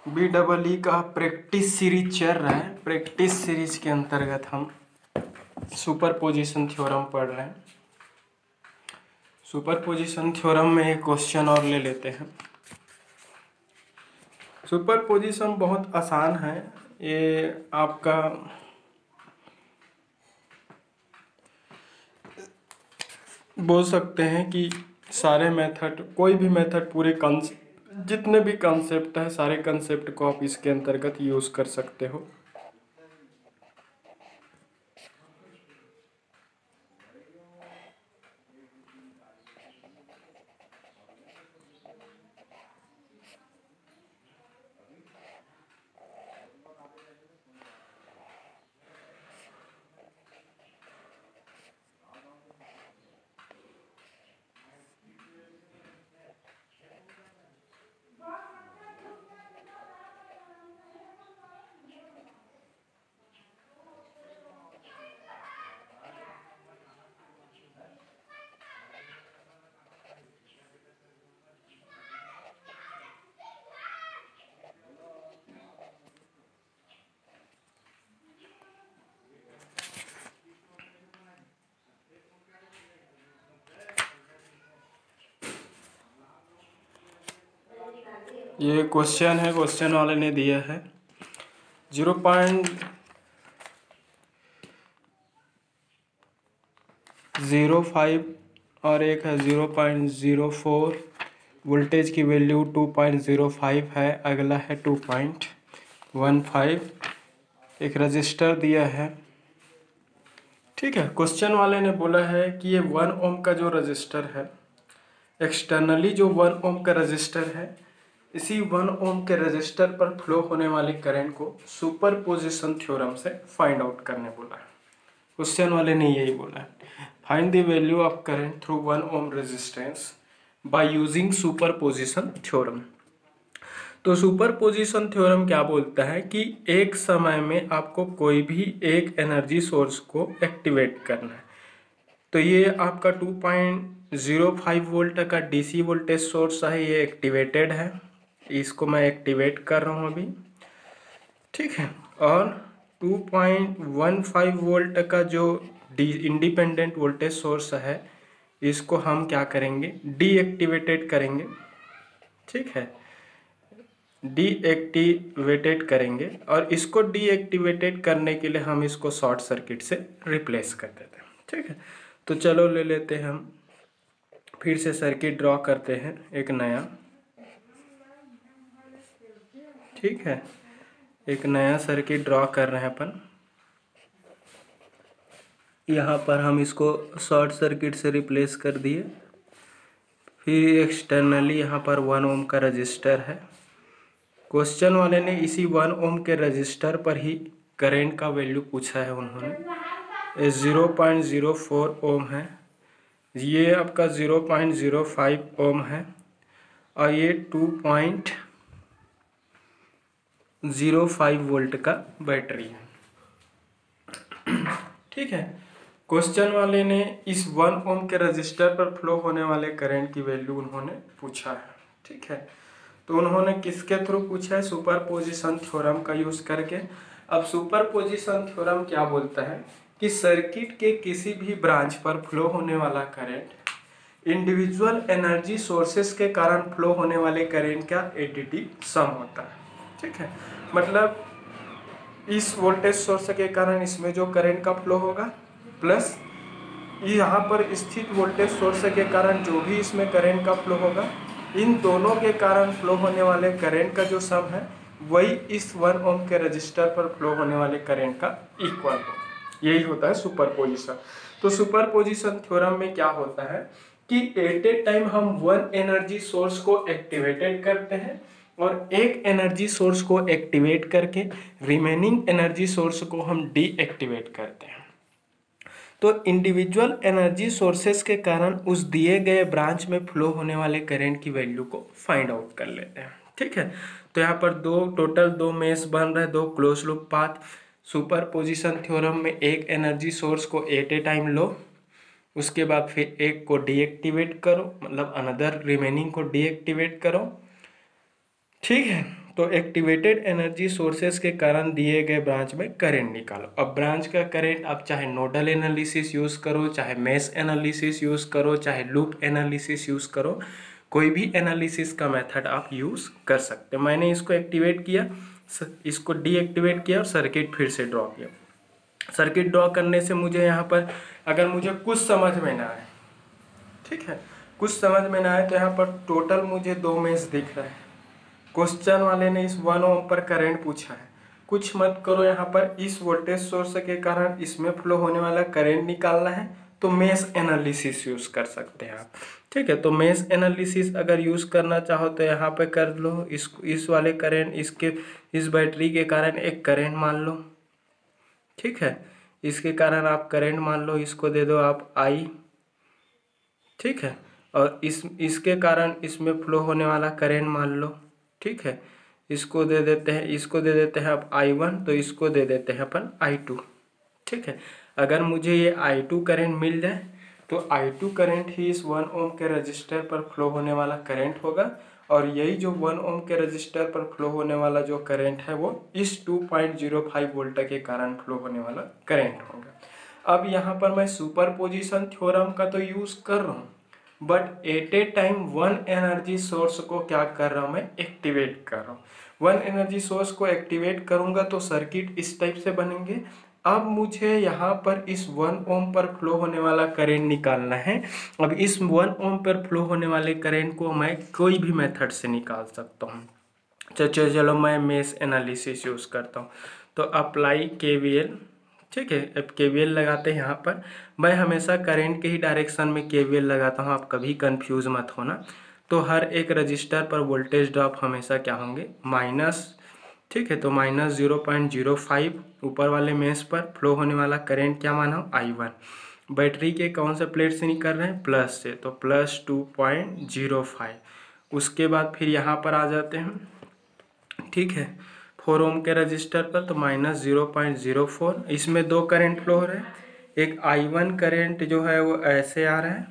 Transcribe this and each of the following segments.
B double E का practice series चल रहा है। प्रैक्टिस सीरीज के अंतर्गत हम सुपरपोजिशन थ्योरम पढ़ रहे हैं। सुपरपोजिशन थ्योरम में एक क्वेश्चन और ले लेते हैं। सुपरपोजिशन बहुत आसान है। ये आपका बोल सकते हैं कि सारे मेथड, कोई भी मेथड, पूरे जितने भी कंसेप्ट है, सारे कंसेप्ट को आप इसके अंतर्गत यूज कर सकते हो। ये क्वेश्चन है, क्वेश्चन वाले ने दिया है 0.05 और एक है 0.04। वोल्टेज की वैल्यू 2.05 है। अगला है 2.15। एक रजिस्टर दिया है। ठीक है। क्वेश्चन वाले ने बोला है कि ये 1 ओम का जो रजिस्टर है, एक्सटर्नली जो 1 ओम का रजिस्टर है, इसी 1 ओम के रजिस्टर पर फ्लो होने वाले करंट को सुपरपोजिशन थ्योरम से फाइंड आउट करने बोला है। क्वेश्चन वाले ने यही बोला है, find the value of current through 1 ohm resistance by using superposition theorem. तो सुपरपोजिशन थ्योरम क्या बोलता है कि एक समय में आपको कोई भी एक एनर्जी सोर्स को एक्टिवेट करना है। तो ये आपका 2.05 वोल्ट का डीसी वोल्टेज सोर्स है, ये एक्टिवेटेड है। इसको मैं एक्टिवेट कर रहा हूँ अभी। ठीक है। और 2.15 वोल्ट का जो इंडिपेंडेंट वोल्टेज सोर्स है, इसको हम क्या करेंगे, डीएक्टिवेटेड करेंगे। ठीक है, डीएक्टिवेटेड करेंगे। और इसको डीएक्टिवेटेड करने के लिए हम इसको शॉर्ट सर्किट से रिप्लेस कर देते हैं। ठीक है। तो चलो ले लेते हैं, हम फिर से सर्किट ड्रॉ करते हैं एक नया। ठीक है, एक नया सर्किट ड्रॉ कर रहे हैं अपन। यहाँ पर हम इसको शॉर्ट सर्किट से रिप्लेस कर दिए। फिर एक्सटर्नली यहाँ पर 1 ओम का रजिस्टर है। क्वेश्चन वाले ने इसी 1 ओम के रजिस्टर पर ही करंट का वैल्यू पूछा है उन्होंने। 0.04 ओम है, ये आपका 0.05 ओम है, और ये 2.05 वोल्ट का बैटरी है। ठीक है। क्वेश्चन वाले ने इस 1 ओम के रजिस्टर पर फ्लो होने वाले करंट की वैल्यू उन्होंने पूछा है। ठीक है। तो उन्होंने किसके थ्रू पूछा है, सुपरपोजिशन थ्योरम का यूज करके। अब सुपरपोजिशन थ्योरम क्या बोलता है कि सर्किट के किसी भी ब्रांच पर फ्लो होने वाला करंट इंडिविजुअल एनर्जी सोर्सेस के कारण फ्लो होने वाले करंट का एडिटिव सम होता है। ठीक है। मतलब इस वोल्टेज सोर्स के कारण इसमें जो करंट का फ्लो होगा, प्लस यहाँ पर स्थित वोल्टेज सोर्स के कारण जो भी इसमें करंट का फ्लो होगा, इन दोनों के कारण फ्लो होने वाले करंट का जो सम है, वही इस 1 ओम के रजिस्टर पर फ्लो होने वाले करंट का इक्वल हो। यही होता है सुपरपोजिशन। तो सुपरपोजिशन थ्योरम में क्या होता है कि एट ए टाइम हम 1 एनर्जी सोर्स को एक्टिवेटेड करते हैं और एक एनर्जी सोर्स को एक्टिवेट करके रिमेनिंग एनर्जी सोर्स को हम डीएक्टिवेट करते हैं। तो इंडिविजुअल एनर्जी सोर्सेस के कारण उस दिए गए ब्रांच में फ्लो होने वाले करंट की वैल्यू को फाइंड आउट कर लेते हैं। ठीक है। तो यहाँ पर टोटल दो मेश बन रहे हैं, 2 close loop path. Superposition theorem में एक एनर्जी सोर्स को एट ए टाइम लो, उसके बाद फिर एक को डीएक्टिवेट करो, मतलब अनदर रिमेनिंग को डीएक्टिवेट करो। ठीक है। तो एक्टिवेटेड एनर्जी सोर्सेस के कारण दिए गए ब्रांच में करंट निकालो। अब ब्रांच का करंट आप चाहे नोडल एनालिसिस यूज़ करो, चाहे मेश एनालिसिस यूज़ करो, चाहे लूप एनालिसिस यूज़ करो, कोई भी एनालिसिस का मेथड आप यूज़ कर सकते हैं। मैंने इसको एक्टिवेट किया, इसको डीएक्टिवेट किया और सर्किट फिर से ड्रॉ किया। सर्किट ड्रॉ करने से मुझे यहाँ पर अगर मुझे कुछ समझ में ना आए, ठीक है, कुछ समझ में ना आए, तो यहाँ पर टोटल मुझे 2 मेश दिख रहा है। क्वेश्चन वाले ने इस 1 ओम पर करंट पूछा है, कुछ मत करो, यहाँ पर इस वोल्टेज सोर्स के कारण इसमें फ्लो होने वाला करंट निकालना है, तो मेश एनालिसिस यूज़ कर सकते हैं आप। ठीक है, तो मेश एनालिसिस अगर यूज़ करना चाहो तो यहाँ पे कर लो। इस वाले करंट, इसके इस बैटरी के कारण एक करंट मान लो, ठीक है, इसके कारण आप करंट मान लो, इसको दे दो आप I, ठीक है, और इसके कारण इसमें फ्लो होने वाला करंट मान लो, ठीक है, इसको दे देते हैं आप I1, तो इसको दे देते हैं अपन I2, ठीक है। अगर मुझे ये I2 करंट मिल जाए तो I2 करंट ही इस 1 ओम के रजिस्टर पर फ्लो होने वाला करंट होगा, और यही जो 1 ओम के रजिस्टर पर फ्लो होने वाला जो करंट है वो इस 2.05 वोल्ट के कारण फ्लो होने वाला करंट होगा। अब यहाँ पर मैं सुपरपोजिशन थ्योरम का तो यूज़ कर रहा हूँ, but at A time 1 energy source को क्या कर रहा हूँ, मैं एक्टिवेट कर रहा हूँ। 1 एनर्जी सोर्स को एक्टिवेट करूँगा तो सर्किट इस टाइप से बनेंगे। अब मुझे यहाँ पर इस 1 ओम पर फ्लो होने वाला करंट निकालना है। अब इस 1 ओम पर फ्लो होने वाले करंट को मैं कोई भी मेथड से निकाल सकता हूँ। चलो मैं मेश एनालिसिस यूज़ करता हूँ, तो अप्लाई KVL, ठीक है। अब KVL लगाते हैं यहाँ पर, मैं हमेशा करंट के ही डायरेक्शन में KVL लगाता हूँ, आप कभी कंफ्यूज मत होना। तो हर एक रजिस्टर पर वोल्टेज ड्रॉप हमेशा क्या होंगे, माइनस, ठीक है, तो माइनस 0.05 ऊपर वाले मेश पर फ्लो होने वाला करंट क्या माना, I1। बैटरी के कौन से प्लेट से निकल रहे हैं, प्लस से, तो प्लस 2.05। उसके बाद फिर यहाँ पर आ जाते हैं, ठीक है, 4 ओम के रजिस्टर पर, तो माइनस 0.04। इसमें 2 करंट फ्लो हो रहे हैं, एक I1 करंट जो है वो ऐसे आ रहा है,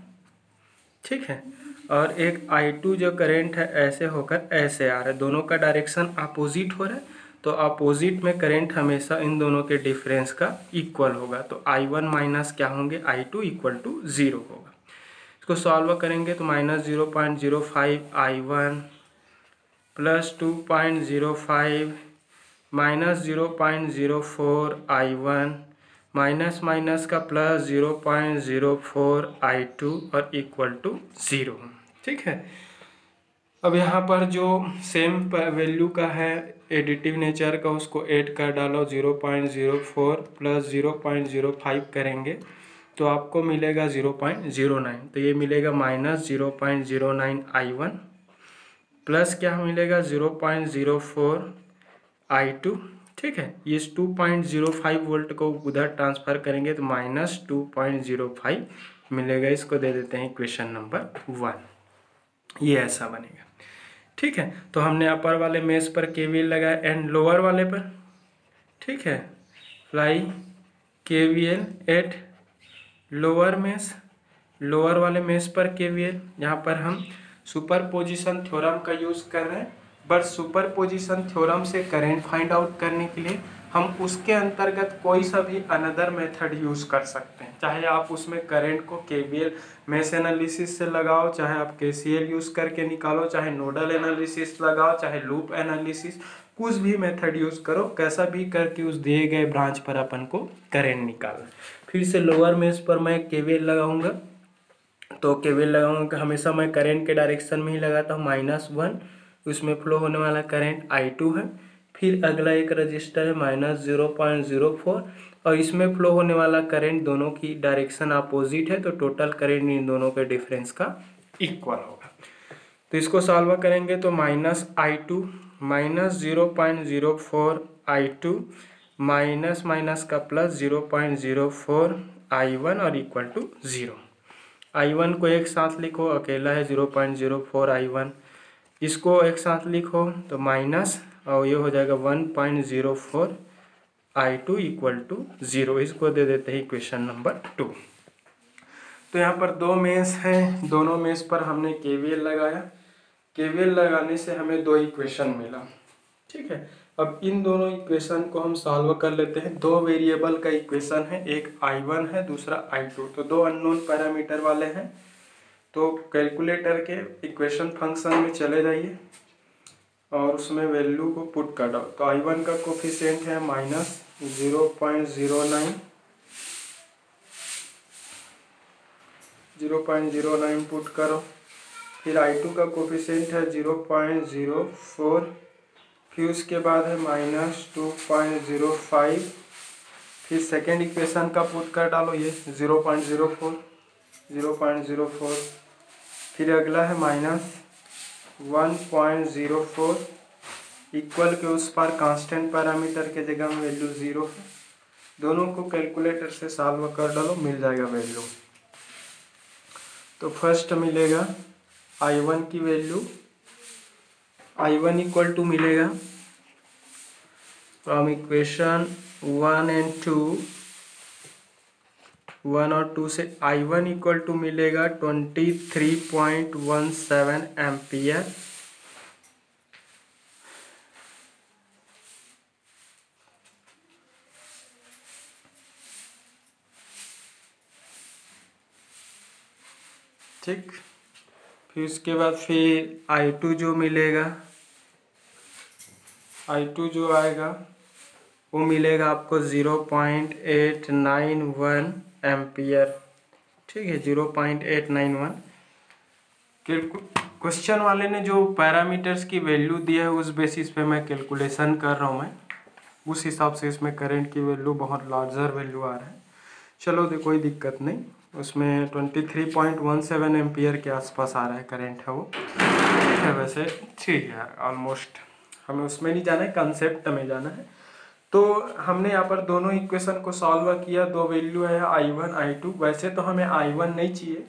ठीक है, और एक I2 जो करंट है ऐसे होकर ऐसे आ रहा है, दोनों का डायरेक्शन अपोजिट हो रहा है। तो अपोजिट में करंट हमेशा इन दोनों के डिफरेंस का इक्वल होगा, तो I1 माइनस क्या होंगे, I2 इक्वल टू 0 होगा। इसको सॉल्व करेंगे तो minus 0.05 I1 plus 2.05 minus 0.04 I1 minus minus का प्लस 0.04 I2 और इक्वल टू 0, ठीक है। अब यहाँ पर जो सेम वैल्यू का है एडिटिव नेचर का, उसको ऐड कर डालो, 0.04 प्लस 0.05 करेंगे तो आपको मिलेगा 0.09, तो ये मिलेगा माइनस 0.09 I1 प्लस क्या मिलेगा 0.04 I2, ठीक है। ये 2.05 वोल्ट को उधर ट्रांसफर करेंगे तो माइनस 2.05 मिलेगा। इसको दे देते हैं इक्वेशन नंबर 1, ये ऐसा बनेगा, ठीक है। तो हमने अपर वाले मेश पर KVL लगाया एंड लोअर वाले पर, ठीक है, apply KVL at lower mesh, lower वाले मेश पर KVL। यहाँ पर हम सुपरपोजिशन थ्योरम का यूज़ कर रहे हैं, बट सुपरपोजिशन थ्योरम से करंट फाइंड आउट करने के लिए हम उसके अंतर्गत कोई सा भी अनदर मेथड यूज़ कर सकते हैं। चाहे आप उसमें करंट को KVL मेश एनालिसिस से लगाओ, चाहे आप KCL यूज़ करके निकालो, चाहे नोडल एनालिसिस लगाओ, चाहे लूप एनालिसिस, कुछ भी मेथड यूज़ करो, कैसा भी करके उस दिए गए ब्रांच पर अपन को करंट निकालना। फिर से लोअर मेश पर मैं KVL लगाऊंगा, तो KVL लगाऊंगा हमेशा मैं करंट के डायरेक्शन में ही लगाता हूँ, -1, उसमें फ्लो होने वाला करंट I2 है। फिर अगला एक रजिस्टर है माइनस 0.04 और इसमें फ्लो होने वाला करंट दोनों की डायरेक्शन अपोजिट है, तो टोटल करंट इन दोनों के डिफरेंस का इक्वल होगा। तो इसको सॉल्व करेंगे तो minus I2 minus 0.04 I2 minus minus का प्लस 0.04 I1 और इक्वल टू 0। I1 को एक साथ लिखो, अकेला है 0.04 I1, इसको एक साथ लिखो तो माइनस, और ये हो जाएगा 1.04 I2 इक्वल टू 0। इसको दे देते हैं इक्वेशन नंबर 2। तो यहाँ पर 2 मेश हैं, दोनों मेश पर हमने KVL लगाया, KVL लगाने से हमें 2 इक्वेशन मिला। ठीक है। अब इन दोनों इक्वेशन को हम सॉल्व कर लेते हैं। दो वेरिएबल का इक्वेशन है, एक I1 है, दूसरा I2, तो दो अननोन पैरामीटर वाले हैं। तो कैलकुलेटर के इक्वेशन फंक्शन में चले जाइए और उसमें वैल्यू को पुट कर दो। तो I1 का कोफिशिएंट है -0.09 पुट करो। फिर I2 का कोफिशिएंट है 0.04, फिर उसके बाद है -2.05, फिर सेकेंड इक्वेशन का पुट कर डालो, ये 0.04, फिर अगला है -1.04, इक्वल के उस पर कांस्टेंट पैरामीटर के जगह में वैल्यू 0 है। दोनों को कैलकुलेटर से सॉल्व कर डालो, मिल जाएगा वैल्यू। तो फर्स्ट मिलेगा I1 की वैल्यू, I1 इक्वल टू मिलेगा फ्रॉम इक्वेशन 1 एंड 2, 1 और 2 से I1 इक्वल टू मिलेगा 23.17 एम्पियर। ठीक, फिर उसके बाद फिर I2 जो मिलेगा, I2 जो आएगा वो मिलेगा आपको 0.891 एम्पियर। ठीक है, 0.891। क्वेश्चन वाले ने जो पैरामीटर्स की वैल्यू दी है उस बेसिस पे मैं कैलकुलेशन कर रहा हूँ। मैं उस हिसाब से इसमें करंट की वैल्यू बहुत लार्जर वैल्यू आ रहा है। चलो तो कोई दिक्कत नहीं, उसमें 23.17 एम्पियर के आसपास आ रहा है करंट है वो। ठीक है, वैसे ठीक है ऑलमोस्ट, हमें उसमें नहीं जाना है, कंसेप्ट में जाना है। तो हमने यहाँ पर दोनों इक्वेशन को सॉल्व किया, दो वैल्यू है I1 I2। वैसे तो हमें I1 नहीं चाहिए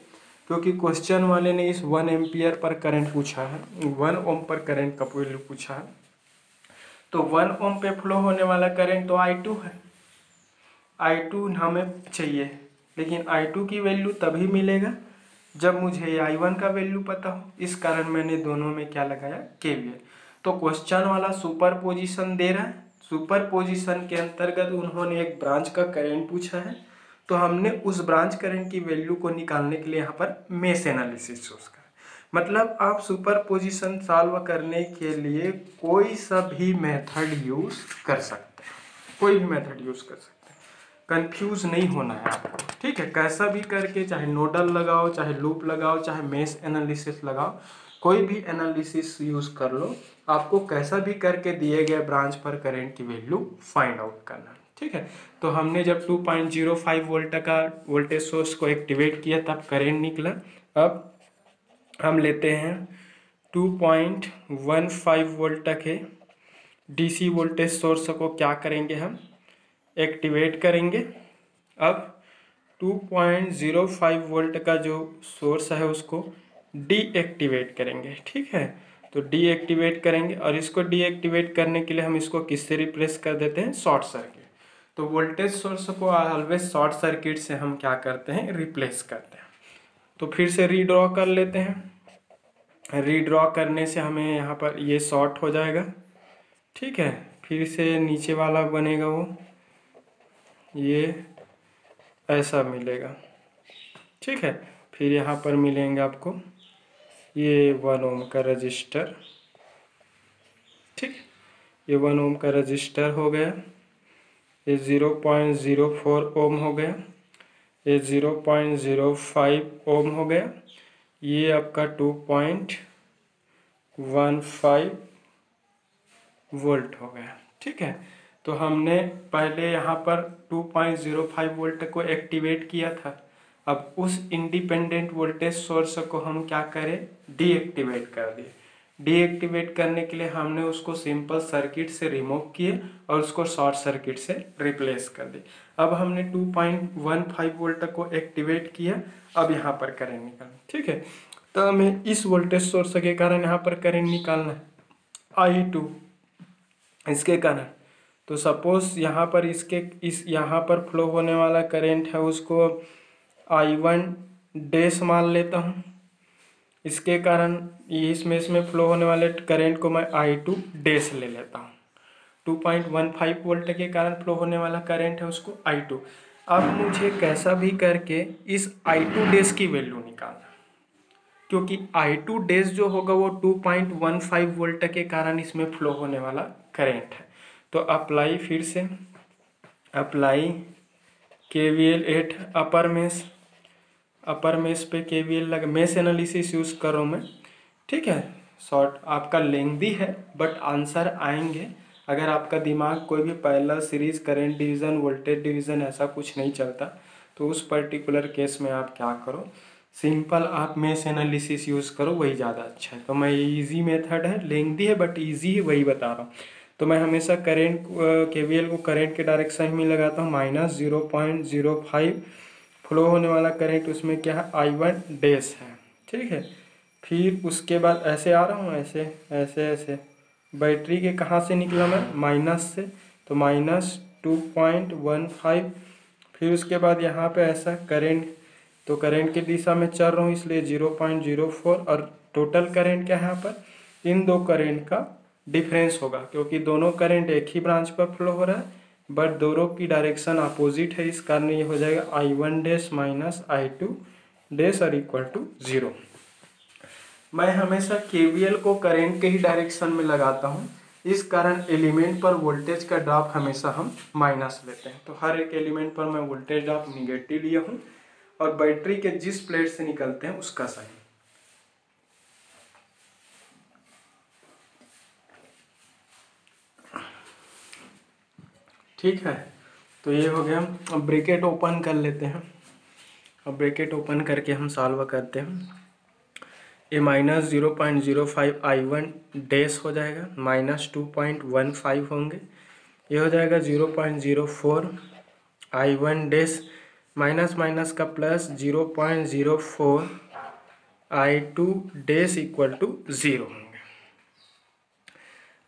क्योंकि क्वेश्चन वाले ने इस 1 एम्पियर पर करंट पूछा है, 1 ओम पर करंट का वैल्यू पूछा है। तो 1 ओम पे फ्लो होने वाला करंट तो I2 है, I2 हमें चाहिए, लेकिन I2 की वैल्यू तभी मिलेगा जब मुझे I1 का वैल्यू पता हो। इस कारण मैंने दोनों में क्या लगाया, KVL। तो क्वेश्चन वाला सुपर पोजिशन दे रहा है, सुपर पोजिशन के अंतर्गत उन्होंने एक ब्रांच का करंट पूछा है, तो हमने उस ब्रांच करंट की वैल्यू को निकालने के लिए यहाँ पर मेश एनालिसिस यूज कर। मतलब आप सुपर पोजिशन सॉल्व करने के लिए कोई सा भी मेथड यूज कर सकते हैं, कोई भी मेथड यूज कर सकते हैं, कंफ्यूज नहीं होना है आपको। ठीक है, कैसा भी करके, चाहे नोडल लगाओ, चाहे लूप लगाओ, चाहे मेश एनालिसिस लगाओ, कोई भी एनालिसिस यूज कर लो, आपको कैसा भी करके दिए गए ब्रांच पर करंट की वैल्यू फाइंड आउट करना। ठीक है, तो हमने जब 2.05 वोल्ट का वोल्टेज सोर्स को एक्टिवेट किया तब करंट निकला। अब हम लेते हैं 2.15 वोल्ट के डीसी वोल्टेज सोर्स को क्या करेंगे, हम एक्टिवेट करेंगे। अब 2.05 वोल्ट का जो सोर्स है उसको डीएक्टिवेट करेंगे। ठीक है, तो डीएक्टिवेट करेंगे और इसको डीएक्टिवेट करने के लिए हम इसको किससे रिप्लेस कर देते हैं, शॉर्ट सर्किट। तो वोल्टेज सोर्स को ऑलवेज शॉर्ट सर्किट से हम क्या करते हैं, रिप्लेस करते हैं। तो फिर से रीड्रॉ कर लेते हैं, रीड्रॉ करने से हमें यहाँ पर ये शॉर्ट हो जाएगा। ठीक है, फिर से नीचे वाला बनेगा वो ये ऐसा मिलेगा। ठीक है, फिर यहाँ पर मिलेंगे आपको ये 1 ओम का रजिस्टर। ठीक, ये 1 ओम का रजिस्टर हो गया, ये 0.04 ओम हो गया, ये 0.05 ओम हो गया, ये आपका 2.15 वोल्ट हो गया। ठीक है, तो हमने पहले यहाँ पर 2.05 वोल्ट को एक्टिवेट किया था। अब उस इंडिपेंडेंट वोल्टेज सोर्स को हम क्या करें, डीएक्टिवेट कर दिए। डीएक्टिवेट करने के लिए हमने उसको सिंपल सर्किट से रिमूव किए और उसको शॉर्ट सर्किट से रिप्लेस कर दिए। अब हमने 2.15 वोल्ट को एक्टिवेट किया, अब यहाँ पर करंट निकालना। ठीक है, तो हमें इस वोल्टेज सोर्स के कारण यहाँ पर करंट निकालना है I2, इसके कारण। तो सपोज यहाँ पर इस यहाँ पर फ्लो होने वाला करंट है उसको I1 डैश मान लेता हूँ। इसके कारण इसमें फ्लो होने वाले करंट को मैं I2 डैश ले लेता हूँ। 2.15 वोल्ट के कारण फ्लो होने वाला करंट है उसको I2। अब मुझे कैसा भी करके इस I2 डैश की वैल्यू निकालना, क्योंकि I2 डैश जो होगा वो 2.15 वोल्ट के कारण इसमें फ्लो होने वाला करंट है। तो अप्लाई, फिर से apply KVL at upper mesh पे KVL लगा, मेश एनालिसिस यूज़ करो मैं, ठीक है। शॉर्ट आपका लेंथी है बट आंसर आएंगे। अगर आपका दिमाग कोई भी parallel series, current division, voltage division ऐसा कुछ नहीं चलता, तो उस पर्टिकुलर केस में आप क्या करो, सिंपल आप मेश एनालिसिस यूज़ करो, वही ज़्यादा अच्छा है। तो मैं इजी मेथड है, लेंथी है बट इजी है, वही बता रहा हूँ। तो मैं हमेशा करंट KVL को करंट के डायरेक्शन में लगाता हूँ, -0.05 फ्लो होने वाला करंट, उसमें क्या है I1 डैश है, ठीक है। फिर उसके बाद ऐसे आ रहा हूँ, ऐसे ऐसे ऐसे बैटरी के कहाँ से निकला मैं, माइनस से, तो -2.15। फिर उसके बाद यहाँ पे ऐसा करंट, तो करंट की दिशा में चल रहा हूँ इसलिए 0.04, और टोटल करंट क्या है यहाँ पर, इन दो करंट का डिफरेंस होगा, क्योंकि दोनों करंट एक ही ब्रांच पर फ्लो हो रहा है बट दोनों की डायरेक्शन अपोजिट है। इस कारण ये हो जाएगा I1 dash minus I2 dash और इक्वल टू 0। मैं हमेशा KVL को करंट के ही डायरेक्शन में लगाता हूँ, इस कारण एलिमेंट पर वोल्टेज का ड्रॉप हमेशा हम माइनस लेते हैं। तो हर एक एलिमेंट पर मैं वोल्टेज ड्रॉप निगेटिव लिया हूँ और बैटरी के जिस प्लेट से निकलते हैं उसका साइन। ठीक है, तो ये हो गया। अब ब्रैकेट ओपन कर लेते हैं। अब ब्रैकेट ओपन करके हम सॉल्व करते हैं। ये -0.05 I1 डैश हो जाएगा, -2.15 होंगे, ये हो जाएगा 0.04 I1 डैश, माइनस माइनस का plus 0.04 I2 dash equal to 0 होंगे।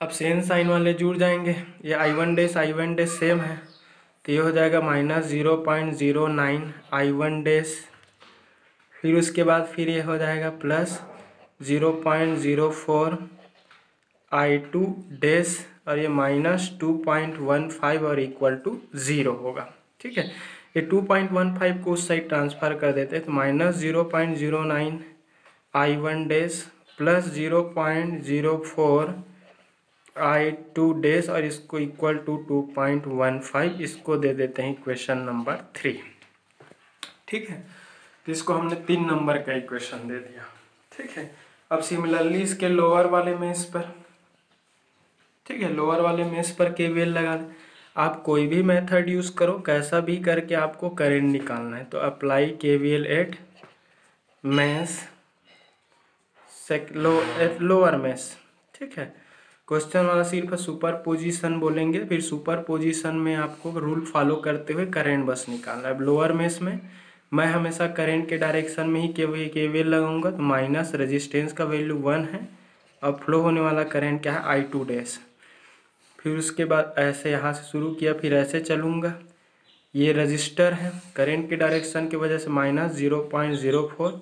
अब सेम साइन वाले जुड़ जाएंगे, ये I1 डैश सेम है, तो ये हो जाएगा -0.09 I1 डैश। फिर उसके बाद फिर ये हो जाएगा प्लस 0.04 I2 डैश, और ये -2.15 और इक्वल टू 0 होगा, ठीक है। ये 2.15 को उस साइड ट्रांसफ़र कर देते हैं, तो -0.09 I1 dash plus 0.04 I2 dash, और इसको इक्वल टू 2.15, इसको दे देते हैं इक्वेशन नंबर 3, ठीक है। तो इसको हमने 3 नंबर का इक्वेशन दे दिया, ठीक है। अब सिमिलरली इसके लोअर वाले मेश पर, ठीक है, लोअर वाले मेश पर KVL लगा दें। आप कोई भी मेथड यूज़ करो, कैसा भी करके आपको करंट निकालना है। तो apply KVL at mesh lower mesh, ठीक है। क्वेश्चन वाला सिर्फ सुपर पोजिशन बोलेंगे, फिर सुपर पोजिशन में आपको रूल फॉलो करते हुए करंट बस निकालना है। अब लोअर मेश में मैं हमेशा करंट के डायरेक्शन में ही KVL लगाऊंगा, तो माइनस रेजिस्टेंस का वैल्यू 1 है और फ्लो होने वाला करंट क्या है I2 डैश। फिर उसके बाद ऐसे यहाँ से शुरू किया, फिर ऐसे चलूँगा, ये रजिस्टर है, करंट के डायरेक्शन की वजह से -0.04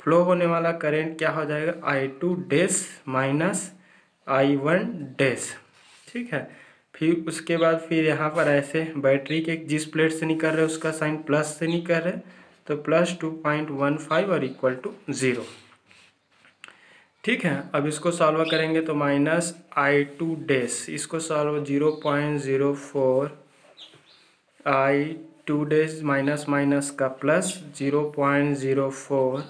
फ्लो होने वाला करंट क्या हो जाएगा I2 dash minus I1 dash, ठीक है। फिर उसके बाद फिर यहाँ पर ऐसे बैटरी के जिस प्लेट से निकल रहे उसका साइन प्लस से निकल रहे, तो +2.15 और इक्वल टू 0, ठीक है। अब इसको सॉल्व करेंगे तो -I2 डैश, इसको solve 0.04 I2 dash minus minus का plus 0.04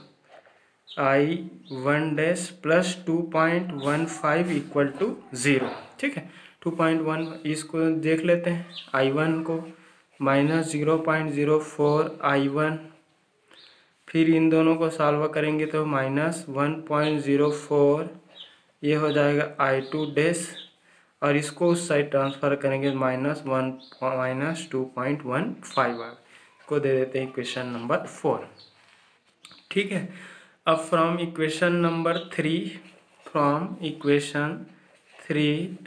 I1 dash plus 2.15 equal to 0, ठीक है। 2.1 इसको देख लेते हैं, I1 को -0.04 I1, फिर इन दोनों को सॉल्व करेंगे तो -1.04 ये हो जाएगा I2 डैश, और इसको उस साइड ट्रांसफ़र करेंगे -2.15 को दे देते हैं इक्वेशन नंबर 4, ठीक है। अब फ्रॉम इक्वेशन नंबर 3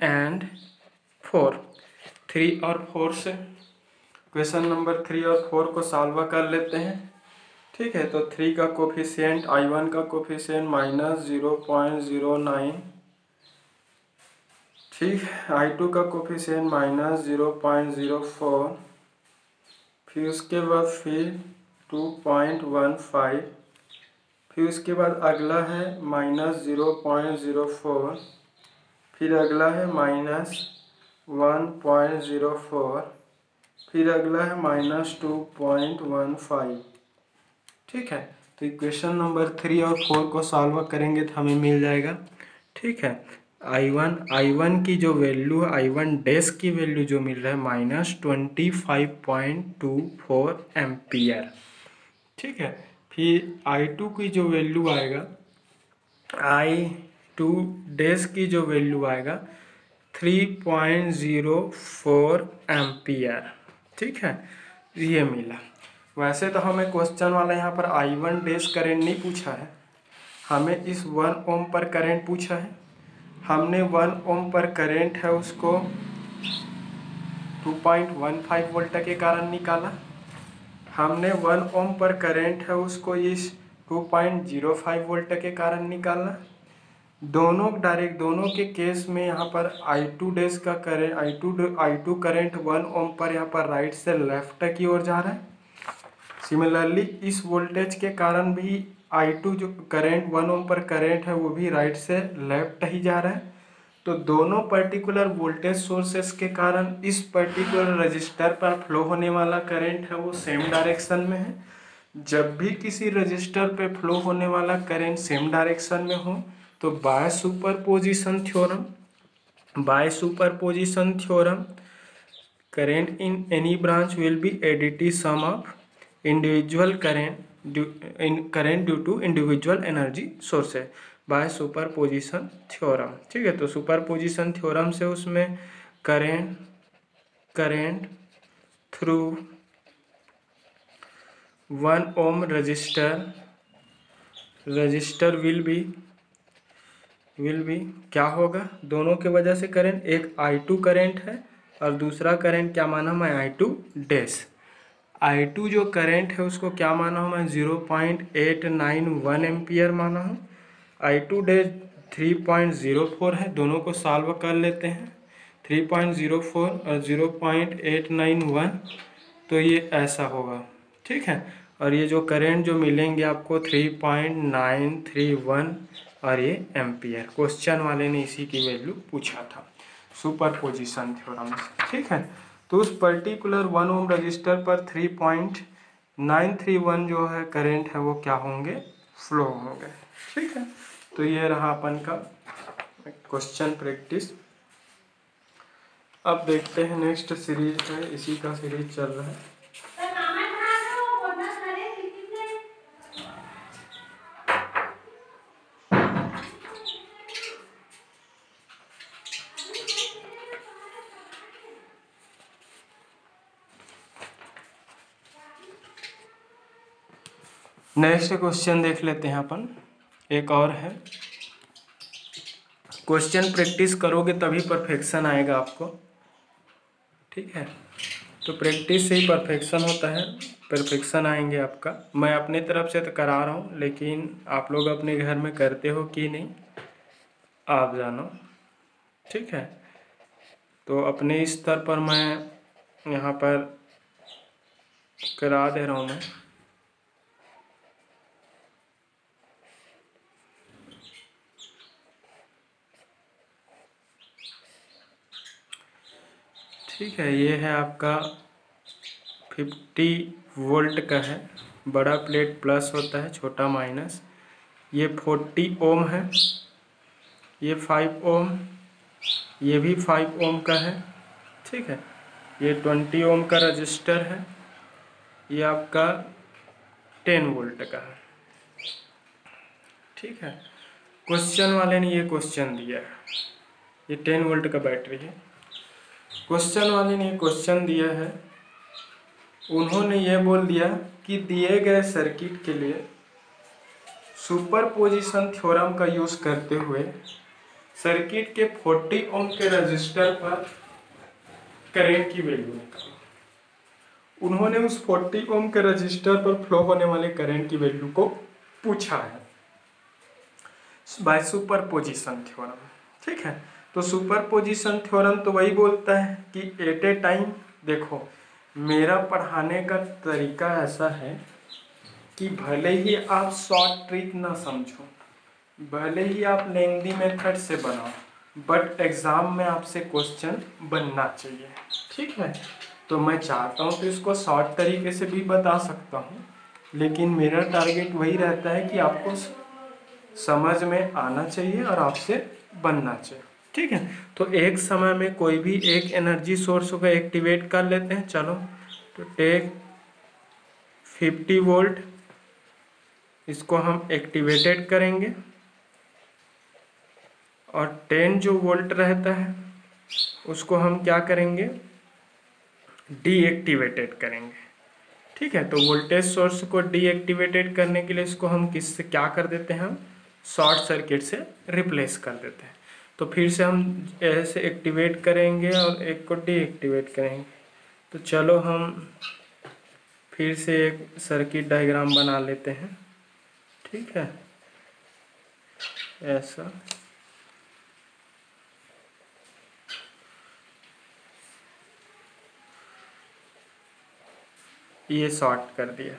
एंड 4, 3 और 4 से क्वेश्चन नंबर 3 और 4 को सॉल्व कर लेते हैं, ठीक है। तो 3 का कोफिशिएंट I1 का कोफिशिएंट -0.09, ठीक। I2 का कोफिशिएंट -0.04, फिर उसके बाद फिर 2.15, फिर उसके बाद अगला है -0.04, फिर अगला है -1.04, फिर अगला है -2.15, ठीक है। तो इक्वेशन नंबर 3 और 4 को सॉल्व करेंगे तो हमें मिल जाएगा, ठीक है। I1 की जो वैल्यू है, I1 डैश की वैल्यू जो मिल रहा है -25.24 एम्पियर, ठीक है। फिर I2 की जो वैल्यू आएगा, I2 डैश की जो वैल्यू आएगा 3.04 एम्पियर, ठीक है। ये मिला। वैसे तो हमें क्वेश्चन वाला यहाँ पर I1 डैश करेंट नहीं पूछा है, हमें इस 1 ओम पर करेंट पूछा है। हमने 1 ओम पर करेंट है उसको 2.15 वोल्ट के कारण निकाला। हमने 1 ओम पर करेंट है उसको इस 2.05 वोल्ट के कारण निकालना। दोनों के केस में यहाँ पर I2 डैश का करेंट I2 करेंट 1 ओम पर यहाँ पर राइट से लेफ्ट की ओर जा रहा है। सिमिलरली इस वोल्टेज के कारण भी I2 जो करेंट 1 ओम पर करेंट है वो भी राइट से लेफ्ट ही जा रहा है। तो दोनों पर्टिकुलर वोल्टेज सोर्सेस के कारण इस पर्टिकुलर रजिस्टर पर फ्लो होने वाला करंट है वो सेम डायरेक्शन में है। जब भी किसी रजिस्टर पे फ्लो होने वाला करंट सेम डायरेक्शन में हो तो by superposition theorem current in any branch will be additive sum of individual current due to individual energy sources by superposition theorem, ठीक है। तो सुपरपोजिशन थ्योरम से उसमें current through 1 ohm resistor will be क्या होगा, दोनों के वजह से करंट, एक I2 करंट है और दूसरा करंट क्या माना मैं I2 डैश। I2 जो करंट है उसको क्या माना हूँ मैं 0.891 एम्पियर माना हूँ। I2 डैश 3.04 है, दोनों को सॉल्व कर लेते हैं। 3.04 और 0.891 तो ये ऐसा होगा, ठीक है। और ये जो करंट जो मिलेंगे आपको 3.931 और ये एम्पियर। क्वेश्चन वाले ने इसी की वैल्यू पूछा था सुपरपोजिशन थ्योरम से, ठीक है। तो उस पर्टिकुलर 1 ओम रजिस्टर पर 3.931 जो है करंट है वो क्या होंगे, फ्लो होंगे, ठीक है। तो ये रहा अपन का क्वेश्चन प्रैक्टिस। अब देखते हैं नेक्स्ट सीरीज है, इसी का सीरीज चल रहा है। नेक्स्ट क्वेश्चन देख लेते हैं अपन, एक और है। क्वेश्चन प्रैक्टिस करोगे तभी परफेक्शन आएगा आपको, ठीक है। तो प्रैक्टिस से ही परफेक्शन होता है, परफेक्शन आएंगे आपका। मैं अपने तरफ से तो करा रहा हूँ, लेकिन आप लोग अपने घर में करते हो कि नहीं आप जानो, ठीक है। तो अपने स्तर पर मैं यहाँ पर करा दे रहा हूँ मैं। ठीक है, ये है आपका 50 वोल्ट का है, बड़ा प्लेट प्लस होता है, छोटा माइनस। ये 40 ओम है, ये 5 ओम, ये भी 5 ओम का है, ठीक है। ये 20 ओम का रजिस्टर है, ये आपका 10 वोल्ट का है, ठीक है। क्वेश्चन वाले ने ये क्वेश्चन दिया है, ये 10 वोल्ट का बैटरी है। क्वेश्चन वाले ने क्वेश्चन दिया है, उन्होंने ये बोल दिया कि दिए गए सर्किट के लिए सुपरपोजिशन थ्योरम का यूज करते हुए सर्किट के 40 ओम के रजिस्टर पर करंट की वैल्यू निकालो। उन्होंने उस 40 ओम के रजिस्टर पर फ्लो होने वाले करंट की वैल्यू को पूछा है बाय सुपरपोजिशन थ्योरम। ठीक है, तो सुपरपोजिशन थ्योरम तो वही बोलता है कि एट ए टाइम, देखो मेरा पढ़ाने का तरीका ऐसा है कि भले ही आप शॉर्ट ट्रिक ना समझो, भले ही आप लेंदी मेथड से बनाओ, बट एग्जाम में आपसे क्वेश्चन बनना चाहिए। ठीक है, तो मैं चाहता हूँ तो इसको शॉर्ट तरीके से भी बता सकता हूँ, लेकिन मेरा टारगेट वही रहता है कि आपको समझ में आना चाहिए और आपसे बनना चाहिए। ठीक है, तो एक समय में कोई भी एक एनर्जी सोर्स को एक्टिवेट कर लेते हैं। चलो, तो टेक 50 वोल्ट, इसको हम एक्टिवेटेड करेंगे और 10 जो वोल्ट रहता है उसको हम क्या करेंगे, डीएक्टिवेटेड करेंगे। ठीक है, तो वोल्टेज सोर्स को डीएक्टिवेटेड करने के लिए इसको हम किससे क्या कर देते हैं, हम शॉर्ट सर्किट से रिप्लेस कर देते हैं। तो फिर से हम ऐसे एक्टिवेट करेंगे और एक को डीएक्टिवेट करेंगे। तो चलो हम फिर से एक सर्किट डायग्राम बना लेते हैं। ठीक है, ऐसा ये शॉर्ट कर दिया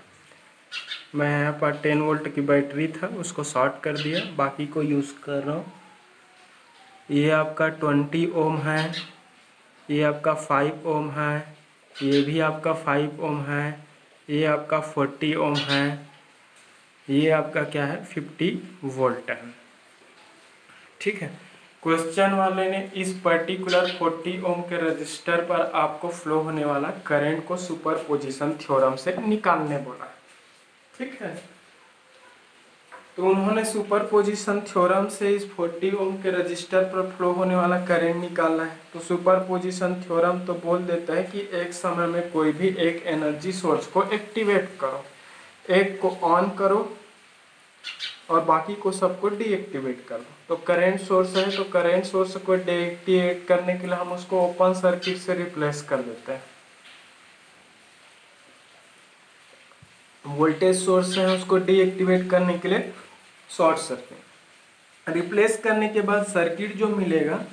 मैं, यहाँ पर 10 वोल्ट की बैटरी था उसको शॉर्ट कर दिया, बाकी को यूज़ कर रहा हूँ। ये आपका 20 ओम है, ये आपका 5 ओम है, ये भी आपका 5 ओम है, ये आपका 40 ओम है, ये आपका क्या है 50 वोल्ट है। ठीक है, क्वेश्चन वाले ने इस पर्टिकुलर 40 ओम के रजिस्टर पर आपको फ्लो होने वाला करंट को सुपरपोजिशन थ्योरम से निकालने बोला। ठीक है, तो उन्होंने सुपरपोजिशन थ्योरम से इस 40 ओम के रजिस्टर पर फ्लो होने वाला करंट निकालना है। तो सुपरपोजिशन थ्योरम तो बोल देता है कि एक समय में कोई भी एक एनर्जी सोर्स को एक्टिवेट करो, एक को ऑन करो और बाकी को सबको डीएक्टिवेट कर दो। तो करंट सोर्स है, तो करंट सोर्स को डीएक्टिवेट करने के लिए हम उसको ओपन सर्किट से रिप्लेस कर देते हैं। वोल्टेज सोर्स है, उसको डीएक्टिवेट करने के लिए शॉर्ट सर्किट रिप्लेस करने के बाद सर्किट जो मिलेगा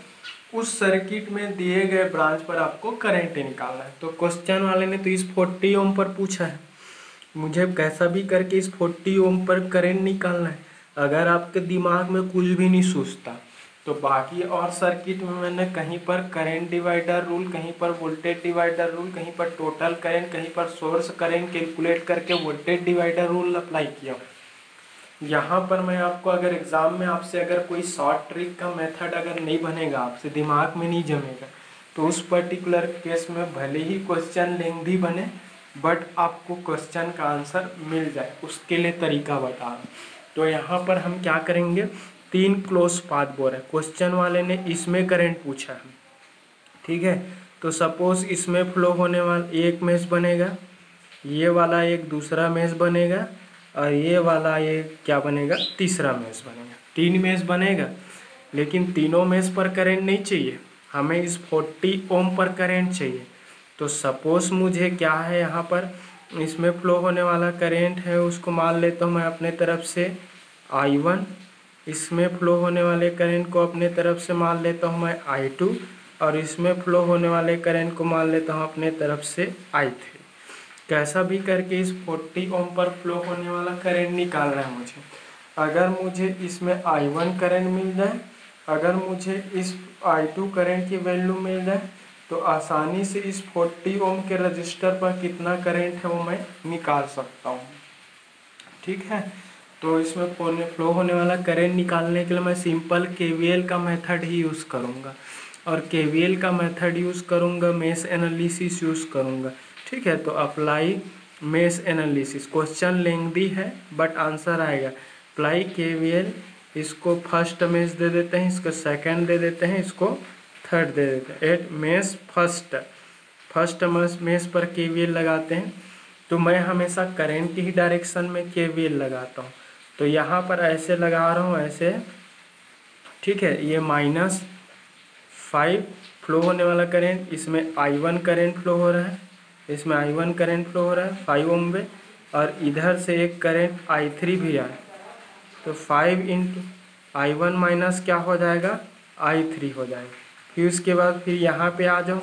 उस सर्किट में दिए गए ब्रांच पर आपको करंट निकालना है। तो क्वेश्चन वाले ने तो इस 40 ओम पर पूछा है, मुझे कैसा भी करके इस 40 ओम पर करंट निकालना है। अगर आपके दिमाग में कुछ भी नहीं सोचता तो बाकी और सर्किट में मैंने कहीं पर करंट डिवाइडर रूल, कहीं पर वोल्टेज डिवाइडर रूल, कहीं पर टोटल करंट, कहीं पर सोर्स करंट कैलकुलेट करके वोल्टेज डिवाइडर रूल अप्लाई किया। यहाँ पर मैं आपको अगर एग्जाम में आपसे अगर कोई शॉर्ट ट्रिक का मेथड अगर नहीं बनेगा, आपसे दिमाग में नहीं जमेगा, तो उस पर्टिकुलर केस में भले ही क्वेश्चन लेंथी बने बट आपको क्वेश्चन का आंसर मिल जाए, उसके लिए तरीका बता रहा हूँ। तो यहाँ पर हम क्या करेंगे, 3 क्लोज पाथ बोर है, क्वेश्चन वाले ने इसमें करंट पूछा है। ठीक है, तो सपोज इसमें फ्लो होने वाला एक मेश बनेगा, ये वाला एक दूसरा मेश बनेगा और ये वाला ये क्या बनेगा, तीसरा मेश बनेगा। 3 मेश बनेगा, लेकिन तीनों मेश पर करंट नहीं चाहिए, हमें इस 40 ओम पर करंट चाहिए। तो सपोज मुझे क्या है, यहाँ पर इसमें फ्लो होने वाला करंट है उसको मान लेता हूँ मैं अपने तरफ से I1, इसमें फ्लो होने वाले करंट को अपने तरफ से मान लेता हूँ मैं I2 और इसमें फ्लो होने वाले करंट को मान लेता हूँ अपने तरफ से I3। कैसा भी करके इस 40 ओम पर फ्लो होने वाला करंट निकालना है मुझे। अगर मुझे इसमें I1 करंट मिल जाए, अगर मुझे इस I2 करंट की वैल्यू मिल जाए, तो आसानी से इस 40 ओम के रजिस्टर पर कितना करंट है वो मैं निकाल सकता हूँ। ठीक है, तो इसमें फ्लो होने वाला करंट निकालने के लिए मैं सिंपल KVL का मेथड ही यूज़ करूँगा, और KVL का मेथड यूज़ करूँगा, मेश एनालिसिस यूज़ करूँगा। ठीक है, तो apply mesh analysis, question lengthy है बट आंसर आएगा। अप्लाई KVL, इसको फर्स्ट मेश दे देते हैं, इसको सेकंड दे देते हैं, इसको थर्ड दे देते हैं। एट मेश फर्स्ट मेश पर KVL लगाते हैं। तो मैं हमेशा करंट की ही डायरेक्शन में KVL लगाता हूँ, तो यहाँ पर ऐसे लगा रहा हूँ, ऐसे। ठीक है, ये -5 फ्लो होने वाला करंट, इसमें I1 करंट फ्लो हो रहा है, इसमें I1 करंट फ्लो हो रहा है 5 ओम में, और इधर से एक करंट I3 भी आ, तो 5 इंटू I1 माइनस क्या हो जाएगा I3 हो जाएगा। फिर उसके बाद फिर यहाँ पे आ जाओ,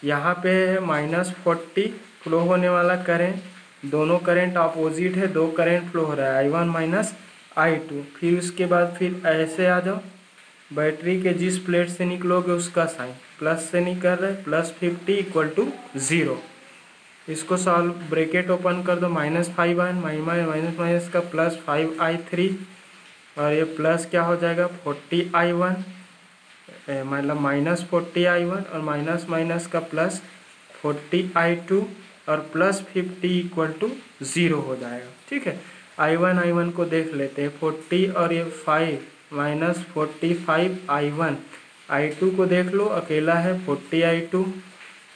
यहाँ पे है -40 फ्लो होने वाला करंट, दोनों करंट अपोजिट है, दो करंट फ्लो हो रहा है I1 माइनस I2। फिर उसके बाद फिर ऐसे आ जाओ, बैटरी के जिस प्लेट से निकलोगे उसका साइन प्लस से निकल रहा है, +50 = 0। इसको सॉल्व, ब्रैकेट ओपन कर दो, -5 माइनस का +5I3, और ये प्लस क्या हो जाएगा 40I1, मतलब -40I1, और माइनस माइनस का +40I2, और +50 = 0 हो जाएगा। ठीक है, I1 को देख लेते हैं, 40 और ये 5 -45I1, I2 को देख लो अकेला है 40I2,